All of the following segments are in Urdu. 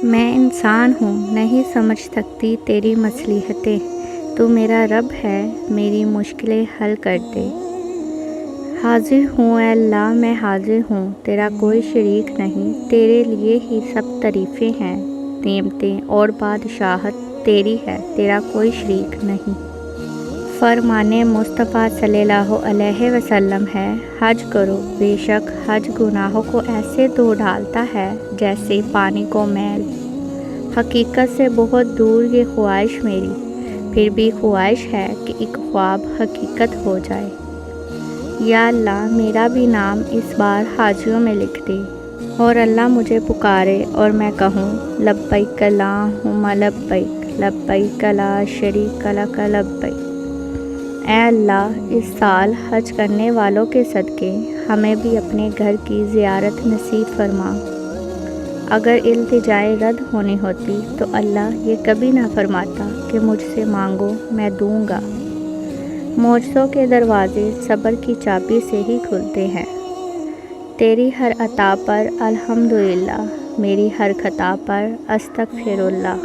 میں انسان ہوں، نہیں سمجھ سکتی تیری مصلحتیں، تو میرا رب ہے، میری مشکلیں حل کر دے۔ حاضر ہوں اے اللہ، میں حاضر ہوں، تیرا کوئی شریک نہیں، تیرے لیے ہی سب تعریفیں ہیں، نعمتیں اور بادشاہت تیری ہے، تیرا کوئی شریک نہیں۔ فرمان مصطفیٰ صلی اللہ علیہ وسلم ہے، حج کرو، بے شک حج گناہوں کو ایسے دھو ڈالتا ہے جیسے پانی کو میل۔ حقیقت سے بہت دور یہ خواہش میری، پھر بھی خواہش ہے کہ ایک خواب حقیقت ہو جائے۔ یا اللہ میرا بھی نام اس بار حاجیوں میں لکھ دے، اور اللہ مجھے پکارے اور میں کہوں لبیک اللہم لبیک، لبیک لا شریک لک لبیک۔ اے اللہ اس سال حج کرنے والوں کے صدقے ہمیں بھی اپنے گھر کی زیارت نصیب فرما۔ اگر التجائے رد ہونی ہوتی تو اللہ یہ کبھی نہ فرماتا کہ مجھ سے مانگو میں دوں گا۔ معجزوں کے دروازے صبر کی چابی سے ہی کھلتے ہیں۔ تیری ہر عطا پر الحمدللہ، میری ہر خطا پر استغفر اللہ۔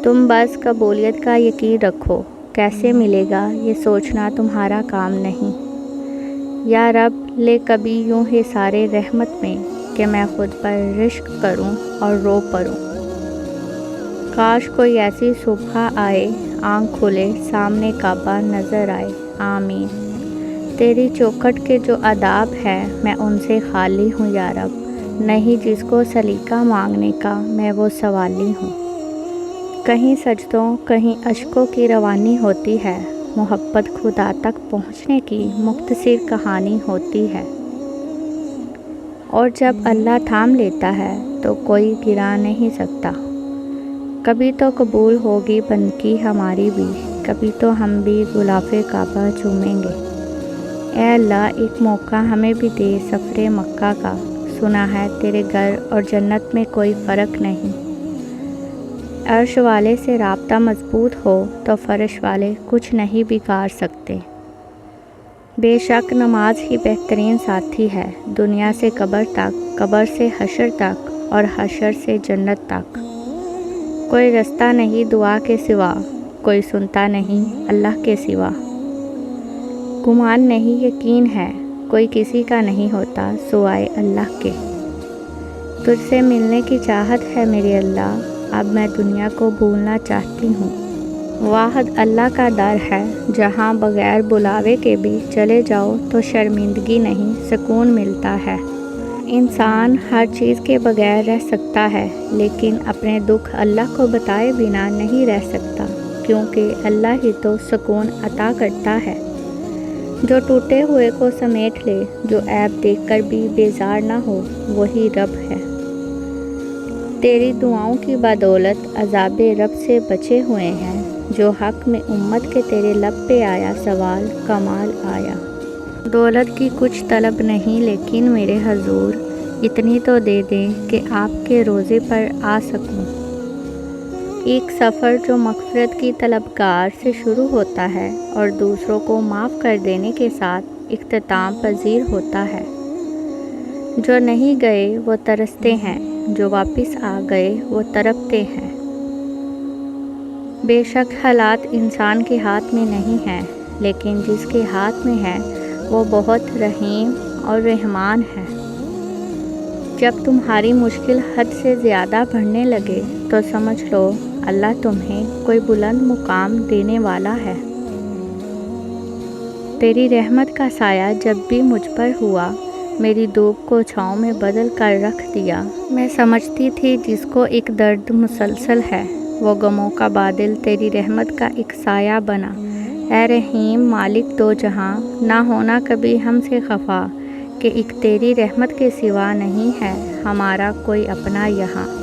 تم بس قبولیت کا یقین رکھو، کیسے ملے گا یہ سوچنا تمہارا کام نہیں۔ یا رب لے کبھی یوں حصارِ رحمت میں کہ میں خود پر رشک کروں اور رو پڑوں۔ کاش کوئی ایسی صبح آئے، آنکھ کھلے سامنے کعبہ نظر آئے۔ آمین۔ تیری چوکھٹ کے جو آداب ہے میں ان سے خالی ہوں یا رب، نہیں جس کو سلیقہ مانگنے کا میں وہ سوالی ہوں۔ کہیں سجدوں کہیں اشکوں کی روانی ہوتی ہے، محبت خدا تک پہنچنے کی مختصر کہانی ہوتی ہے۔ اور جب اللہ تھام لیتا ہے تو کوئی گرا نہیں سکتا۔ کبھی تو قبول ہوگی بندگی ہماری بھی، کبھی تو ہم بھی غلاف کعبہ چومیں گے۔ اے اللہ ایک موقع ہمیں بھی دے سفر مکہ کا، سنا ہے تیرے گھر اور جنت میں کوئی فرق نہیں۔ عرش والے سے رابطہ مضبوط ہو تو فرش والے کچھ نہیں بگاڑ سکتے۔ بے شک نماز ہی بہترین ساتھی ہے، دنیا سے قبر تک، قبر سے حشر تک، اور حشر سے جنت تک۔ کوئی رستہ نہیں دعا کے سوا، کوئی سنتا نہیں اللہ کے سوا۔ گمان نہیں یقین ہے، کوئی کسی کا نہیں ہوتا سوائے اللہ کے۔ تجھ سے ملنے کی چاہت ہے میرے اللہ، اب میں دنیا کو بھولنا چاہتی ہوں۔ واحد اللہ کا در ہے جہاں بغیر بلاوے کے بھی چلے جاؤ تو شرمندگی نہیں سکون ملتا ہے۔ انسان ہر چیز کے بغیر رہ سکتا ہے، لیکن اپنے دکھ اللہ کو بتائے بنا نہیں رہ سکتا، کیونکہ اللہ ہی تو سکون عطا کرتا ہے۔ جو ٹوٹے ہوئے کو سمیٹ لے، جو عیب دیکھ کر بھی بیزار نہ ہو، وہی رب ہے۔ تیری دعاؤں کی بدولت عذاب رب سے بچے ہوئے ہیں، جو حق میں امت کے تیرے لب پہ آیا سوال کمال آیا۔ دولت کی کچھ طلب نہیں لیکن میرے حضور اتنی تو دے دیں کہ آپ کے روضے پر آ سکوں۔ ایک سفر جو مغفرت کی طلبگار سے شروع ہوتا ہے اور دوسروں کو معاف کر دینے کے ساتھ اختتام پذیر ہوتا ہے۔ جو نہیں گئے وہ ترستے ہیں، جو واپس آ گئے وہ تڑپتے ہیں۔ بے شک حالات انسان کے ہاتھ میں نہیں ہیں، لیکن جس کے ہاتھ میں ہے وہ بہت رحیم اور رحمان ہے۔ جب تمہاری مشکل حد سے زیادہ بڑھنے لگے تو سمجھ لو اللہ تمہیں کوئی بلند مقام دینے والا ہے۔ تیری رحمت کا سایہ جب بھی مجھ پر ہوا، میری دھوپ کو چھاؤں میں بدل کر رکھ دیا۔ میں سمجھتی تھی جس کو ایک درد مسلسل ہے، وہ غموں کا بادل تیری رحمت کا ایک سایہ بنا۔ اے رحیم مالک دو جہاں، نہ ہونا کبھی ہم سے خفا، کہ ایک تیری رحمت کے سوا نہیں ہے ہمارا کوئی اپنا یہاں۔